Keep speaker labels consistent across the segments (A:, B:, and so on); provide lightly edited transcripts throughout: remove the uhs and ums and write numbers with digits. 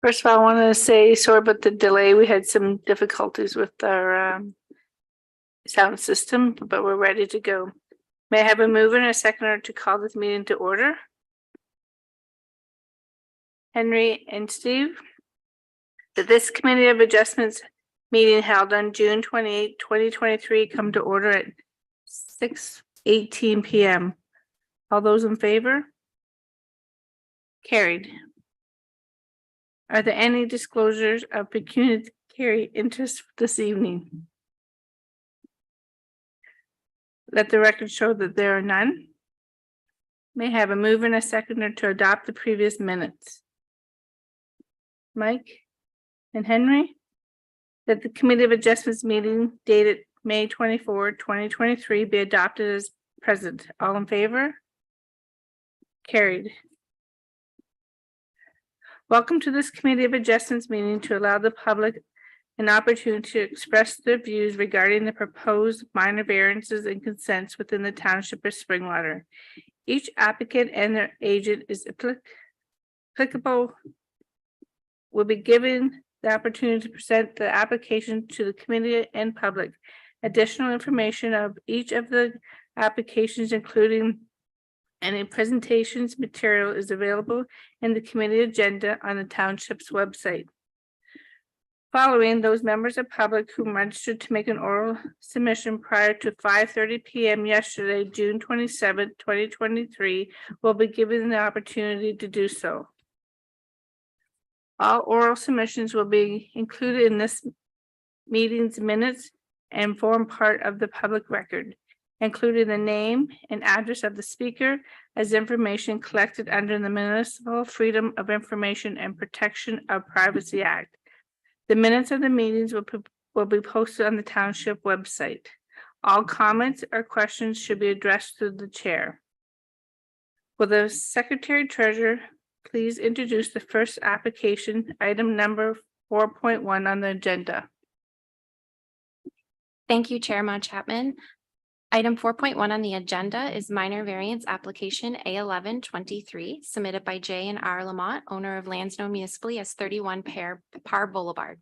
A: First of all, I want to say sorry about the delay. We had some difficulties with our sound system, but we're ready to go. May I have a mover and a seconder to call this meeting to order? Henry and Steve. That this Committee of Adjustments meeting held on June 28, 2023 come to order at 6:18 p.m. All those in favor? Carried. Are there any disclosures of pecuniary interest this evening? Let the record show that there are none. May I have a mover and a seconder to adopt the previous minutes. Mike and Henry. That the Committee of Adjustments meeting dated May 24, 2023 be adopted as present. All in favor? Carried. Welcome to this Committee of Adjustments meeting to allow the public an opportunity to express their views regarding the proposed minor variances and consents within the Township of Springwater. Each applicant and their agent is applicable will be given the opportunity to present the application to the committee and public. Additional information of each of the applications, including any presentations material, is available in the committee agenda on the township's website. Following, those members of public who registered to make an oral submission prior to 5:30 p.m. yesterday, June 27, 2023, will be given the opportunity to do so. All oral submissions will be included in this meeting's minutes and form part of the public record, including the name and address of the speaker as information collected under the Municipal Freedom of Information and Protection of Privacy Act. The minutes of the meetings will be posted on the township website. All comments or questions should be addressed to the chair. Will the Secretary Treasurer please introduce the first application, item number 4.1 on the agenda?
B: Thank you, Chair Chapman. Item 4.1 on the agenda is minor variance application A1123 submitted by J and R Lamont, owner of lands known municipally as 31 Parr Boulevard.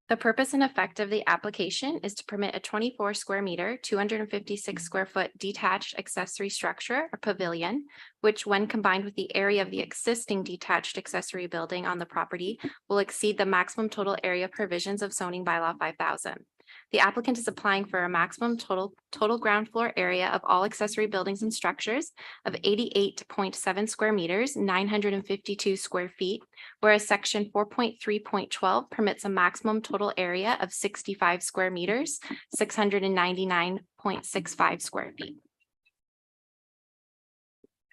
B: The purpose and effect of the application is to permit a 24 square meter, 256 square foot detached accessory structure or pavilion, which when combined with the area of the existing detached accessory building on the property will exceed the maximum total area provisions of zoning bylaw 5000. The applicant is applying for a maximum total ground floor area of all accessory buildings and structures of 88.7 square meters, 952 square feet, whereas section 4.3.12 permits a maximum total area of 65 square meters, 699.65 square feet.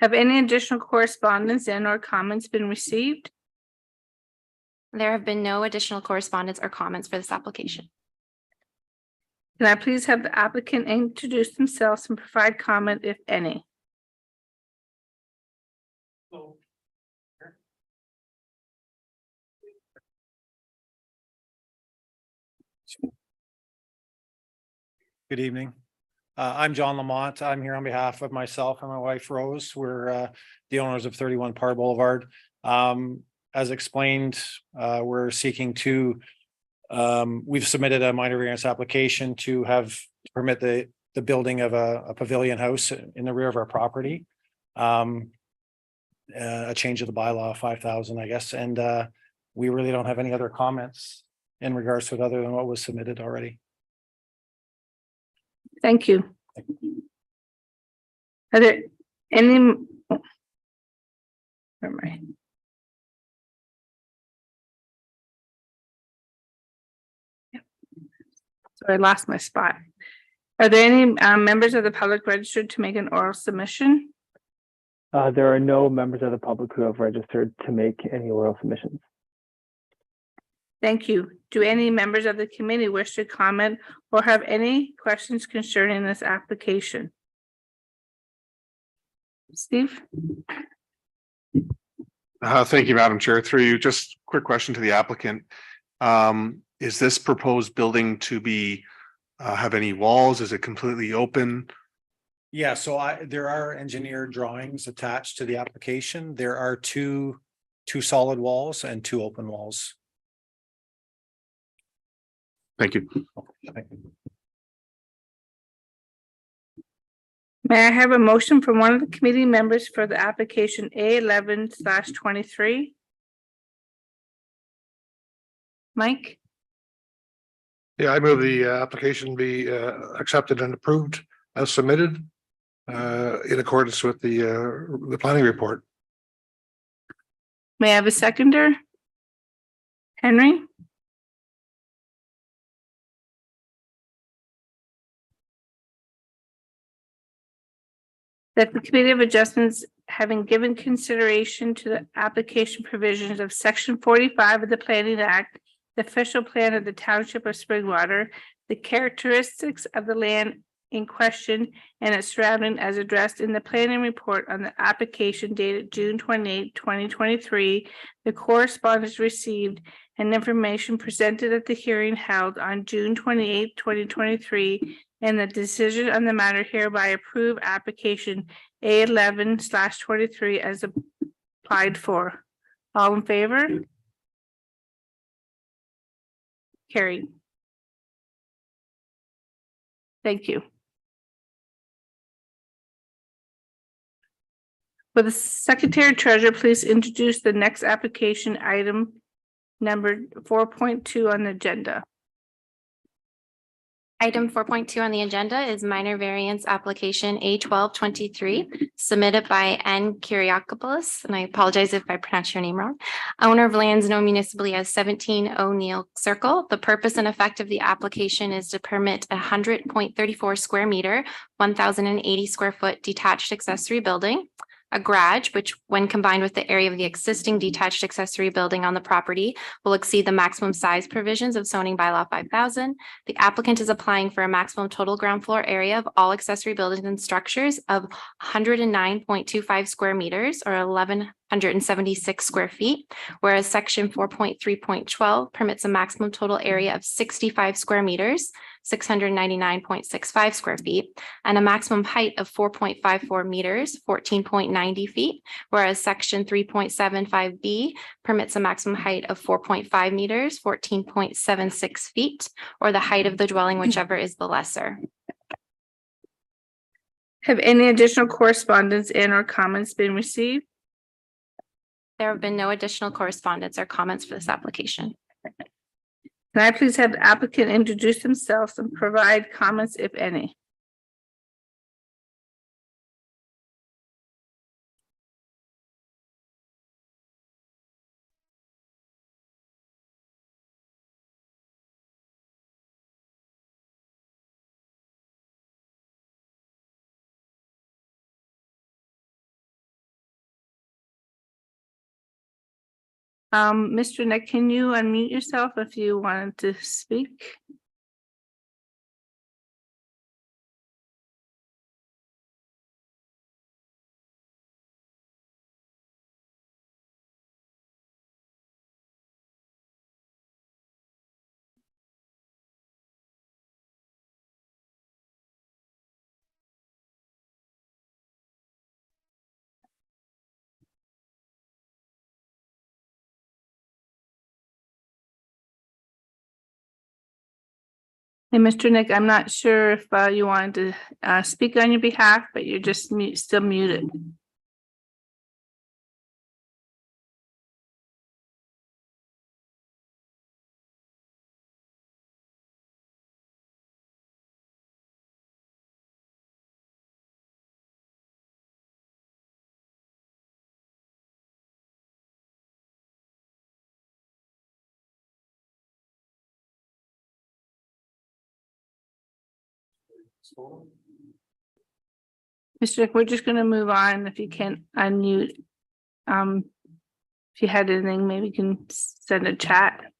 A: Have any additional correspondence and or comments been received?
B: There have been no additional correspondence or comments for this application.
A: Can I please have the applicant introduce themselves and provide comment, if any?
C: Good evening. I'm John Lamont. I'm here on behalf of myself and my wife Rose. We're the owners of 31 Parr Boulevard. As explained, we're seeking to we've submitted a minor variance application to permit the building of a pavilion house in the rear of our property. A change of the bylaw 5000, I guess, and we really don't have any other comments in regards to it other than what was submitted already.
A: Thank you. Are there any? Never mind. So I lost my spot. Are there any members of the public registered to make an oral submission?
D: There are no members of the public who have registered to make any oral submissions.
A: Thank you. Do any members of the committee wish to comment or have any questions concerning this application? Steve?
E: Thank you, Madam Chair. Through you, just quick question to the applicant. Is this proposed building to be have any walls? Is it completely open?
C: Yeah, so there are engineered drawings attached to the application. There are two 2 solid walls and 2 open walls.
E: Thank you.
A: May I have a motion from one of the committee members for the application A11/23? Mike,
F: Yeah, I move the application be accepted and approved as submitted in accordance with the planning report.
A: may I have a seconder? Henry? That the Committee of Adjustments, having given consideration to the application provisions of Section 45 of the Planning Act, the official plan of the Township of Springwater, the characteristics of the land in question and its surrounding as addressed in the planning report on the application dated June 28, 2023, the correspondence received and information presented at the hearing held on June 28, 2023, and the decision on the matter hereby approve application A11/23 as applied for. All in favor? Carried. Thank you. Will the Secretary Treasurer please introduce the next application item number 4.2 on the agenda?
B: Item 4.2 on the agenda is minor variance application A1223 submitted by N Kyriakopoulos, and I apologize if I pronounce your name wrong. Owner of lands known municipally as 17 O'Neill Circle. The purpose and effect of the application is to permit 100.34 square meter, 1,080 square foot detached accessory building. A garage, which when combined with the area of the existing detached accessory building on the property will exceed the maximum size provisions of zoning bylaw 5,000. The applicant is applying for a maximum total ground floor area of all accessory buildings and structures of 109.25 square meters or 1,176 square feet, whereas section 4.3.12 permits a maximum total area of 65 square meters, 699.65 square feet, and a maximum height of 4.54 meters, 14.90 feet, whereas section 3.75B permits a maximum height of 4.5 meters, 14.76 feet, or the height of the dwelling, whichever is the lesser.
A: Have any additional correspondence and or comments been received?
B: There have been no additional correspondence or comments for this application.
A: Can I please have the applicant introduce themselves and provide comments, if any? Mr. Nick, can you unmute yourself if you wanted to speak? Hey, Mr. Nick, I'm not sure if you wanted to speak on your behalf, but you're just still muted. Mr. Nick, we're just gonna move on. If you can unmute. If you had anything, maybe you can send a chat.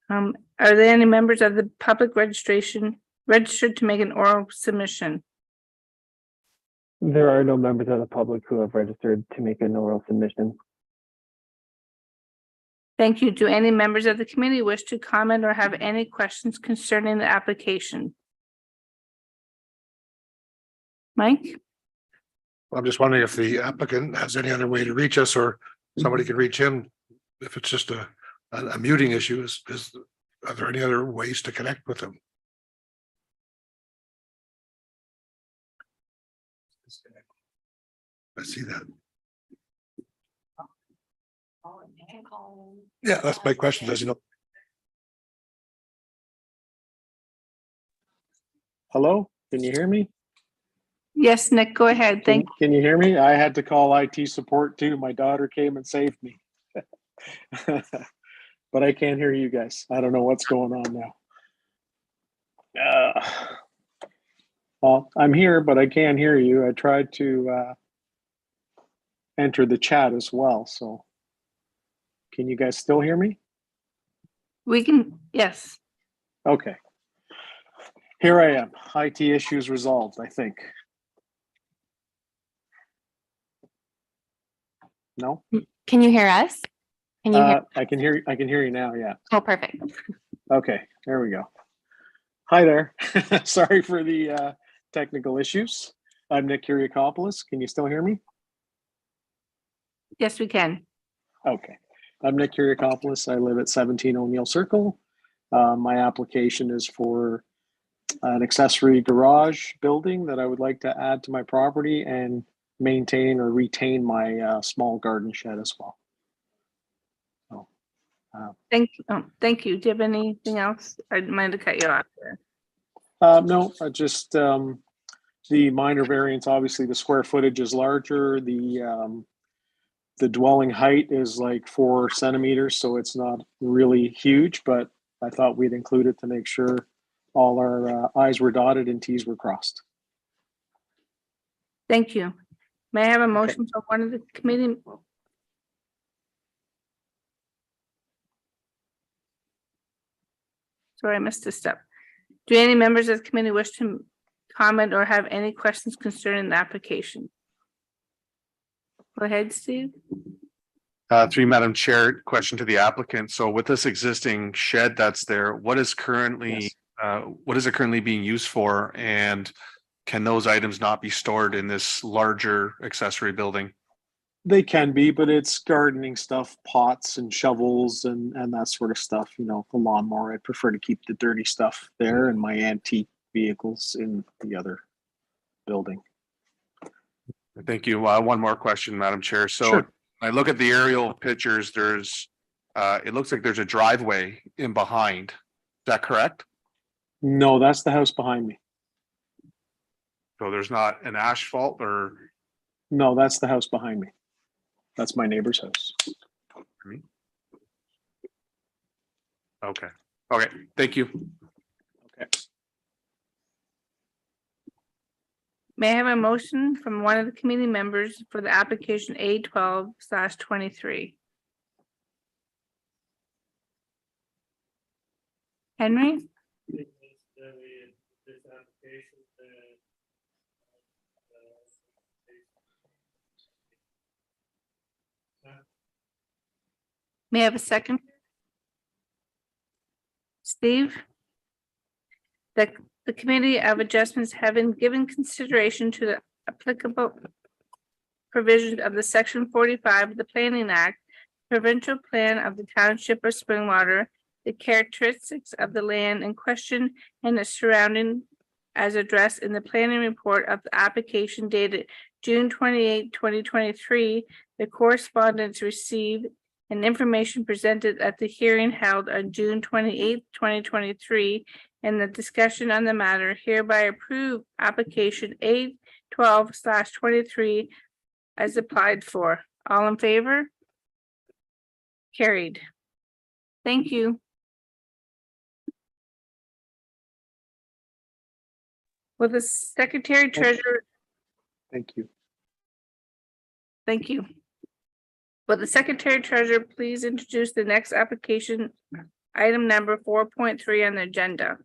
A: Are there any members of the public registration registered to make an oral submission?
D: There are no members of the public who have registered to make an oral submission.
A: Thank you. Do any members of the committee wish to comment or have any questions concerning the application? Mike?
F: I'm just wondering if the applicant has any other way to reach us or somebody can reach him. If it's just a muting issue, are there any other ways to connect with him? I see that. Yeah, that's my question. Does he know?
G: Hello, can you hear me?
A: Yes, Nick, go ahead. Thank
G: Can you hear me? I had to call IT support too. My daughter came and saved me. But I can't hear you guys. I don't know what's going on now. Well, I'm here, but I can't hear you. I tried to enter the chat as well, so. Can you guys still hear me?
A: We can, yes.
G: Okay. Here I am. IT issues resolved, I think. No?
B: Can you hear us? Can you hear?
G: I can hear you now, yeah.
B: Oh, perfect.
G: Okay, there we go. Hi there. Sorry for the technical issues. I'm Nick Kyriakopoulos. Can you still hear me?
A: Yes, we can.
G: Okay. I'm Nick Kyriakopoulos. I live at 17 O'Neill Circle. My application is for an accessory garage building that I would like to add to my property and maintain or retain my small garden shed as well. So,
A: Thank you. Do you have anything else? I might have cut you off there.
G: no, I just the minor variance. Obviously, the square footage is larger. The dwelling height is like 4 centimeters, so it's not really huge. But I thought we'd include it to make sure all our I's were dotted and T's were crossed.
A: Thank you. May I have a motion from one of the committee? Sorry, I missed a step. Do any members of the committee wish to comment or have any questions concerning the application? Go ahead, Steve.
E: Through you, Madam Chair, question to the applicant. So with this existing shed that's there, what is currently, what is it currently being used for? And can those items not be stored in this larger accessory building?
G: They can be, but it's gardening stuff, pots and shovels and that sort of stuff. You know, the lawnmower. I prefer to keep the dirty stuff there and my antique vehicles in the other building.
E: Thank you. One more question, Madam Chair. So
G: Sure.
E: I look at the aerial pictures, there's, it looks like there's a driveway in behind. Is that correct?
G: No, that's the house behind me.
E: So there's not an asphalt or?
G: No, that's the house behind me. That's my neighbor's house.
E: Okay. Okay. Thank you.
G: Okay.
A: May I have a motion from one of the committee members for the application A12/23? Henry? May I have a second? Steve? The Committee of Adjustments having given consideration to the applicable provisions of the Section 45 of the Planning Act, provincial plan of the Township of Springwater, the characteristics of the land in question and the surrounding as addressed in the planning report of the application dated June 28, 2023, the correspondence received and information presented at the hearing held on June 28, 2023, and the discussion on the matter hereby approve application A12/23 as applied for. All in favor? Carried. Thank you. Will the Secretary Treasurer,
G: Thank you.
A: thank you. Will the Secretary Treasurer please introduce the next application, item number 4.3 on the agenda?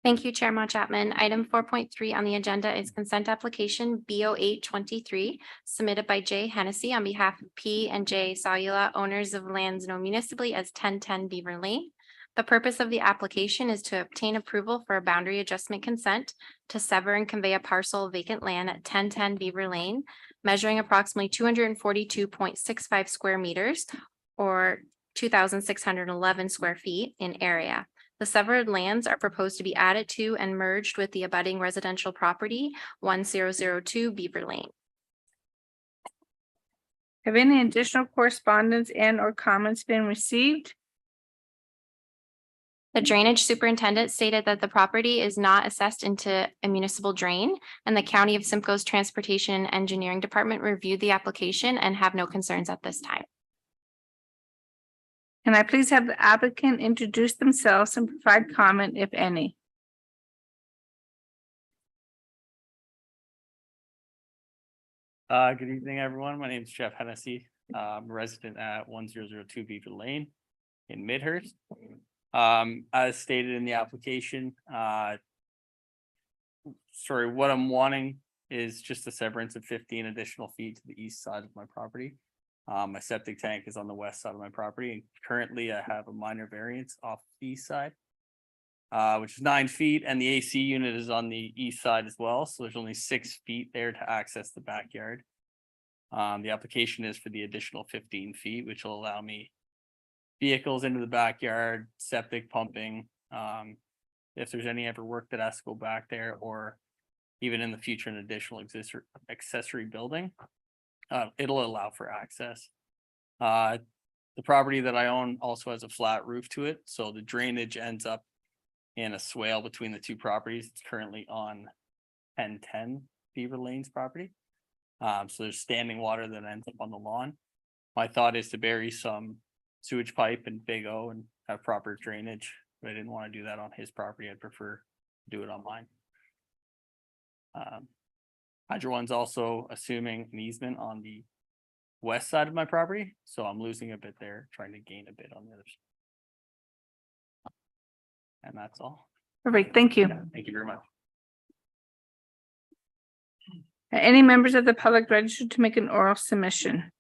B: Thank you, Chair Mo Chapman. Item 4.3 on the agenda is consent application B0823 submitted by Jay Hennessy on behalf of P and J Cellular, owners of lands known municipally as 1010 Beaver Lane. The purpose of the application is to obtain approval for a boundary adjustment consent to sever and convey a parcel of vacant land at 1010 Beaver Lane, measuring approximately 242.65 square meters or 2,611 square feet in area. The severed lands are proposed to be added to and merged with the abutting residential property 1002 Beaver Lane.
A: Have any additional correspondence and or comments been received?
B: The drainage superintendent stated that the property is not assessed into a municipal drain, and the County of Simcoe's Transportation Engineering Department reviewed the application and have no concerns at this time.
A: Can I please have the applicant introduce themselves and provide comment, if any?
H: Good evening, everyone. My name is Jeff Hennessy. I'm a resident at 1002 Beaver Lane in Midhurst. As stated in the application, what I'm wanting is just a severance of 15 additional feet to the east side of my property. My septic tank is on the west side of my property, and currently I have a minor variance off the east side, which is 9 feet, and the AC unit is on the east side as well. So there's only 6 feet there to access the backyard. The application is for the additional 15 feet, which will allow me vehicles into the backyard, septic pumping. If there's any ever work that has to go back there, or even in the future, an additional accessory building, it'll allow for access. The property that I own also has a flat roof to it, so the drainage ends up in a swale between the two properties. It's currently on 1010 Beaver Lane's property. So there's standing water that ends up on the lawn. My thought is to bury some sewage pipe and Big O and have proper drainage, but I didn't want to do that on his property. I'd prefer to do it on mine. Hydro One's also assuming an easement on the west side of my property, so I'm losing a bit there, trying to gain a bit on the other side. And that's all.
A: Perfect, thank you.
H: Thank you very much.
A: Are any members of the public registered to make an oral submission?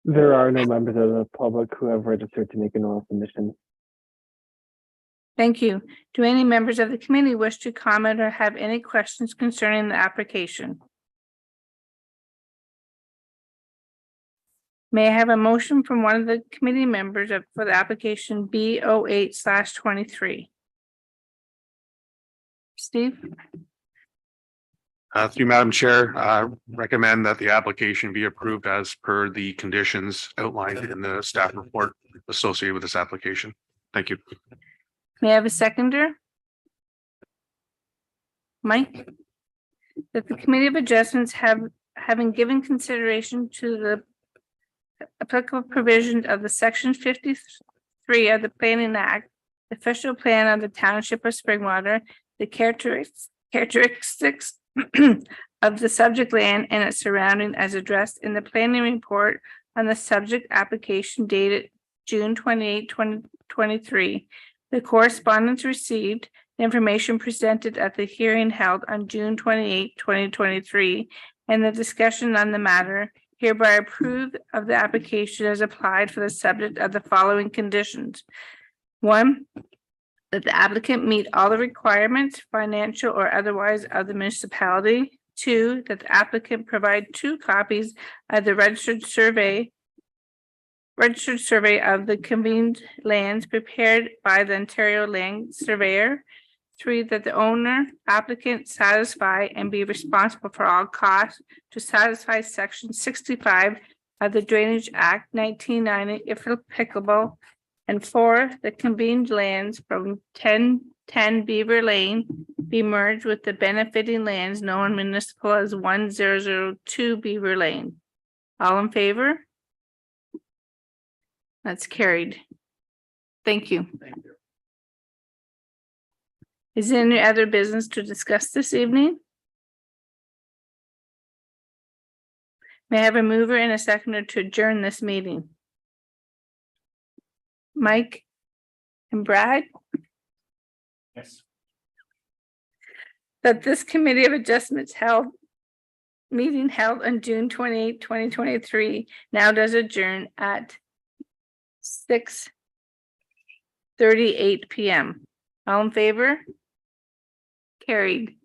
D: There are no members of the public who have registered to make an oral submission.
A: Thank you. Do any members of the committee wish to comment or have any questions concerning the application? May I have a motion from one of the committee members for the application B08/23? Steve?
E: Through Madam Chair, recommend that the application be approved as per the conditions outlined in the staff report associated with this application. Thank you.
A: May I have a seconder? Mike? That the Committee of Adjustments having given consideration to the applicable provisions of the Section 53 of the Planning Act, the official plan of the Township of Springwater, the characteristics of the subject land and its surrounding as addressed in the planning report on the subject application dated June 28, 2023. The correspondence received, the information presented at the hearing held on June 28, 2023, and the discussion on the matter hereby approved of the application as applied for the subject of the following conditions. 1, that the applicant meet all the requirements, financial or otherwise, of the municipality. 2, that the applicant provide 2 copies of the registered survey of the convened lands prepared by the Ontario Land Surveyor. 3, that the owner applicant satisfy and be responsible for all costs to satisfy Section 65 of the Drainage Act 1990 if applicable. And 4, the convened lands from 1010 Beaver Lane be merged with the benefiting lands known municipal as 1002 Beaver Lane. All in favor? That's carried. Thank you.
H: Thank you.
A: Is there any other business to discuss this evening? May I have a mover and a seconder to adjourn this meeting? Mike and Brad?
H: Yes.
A: That this Committee of Adjustments meeting held on June 28, 2023 now does adjourn at 6:38 PM. All in favor? Carried.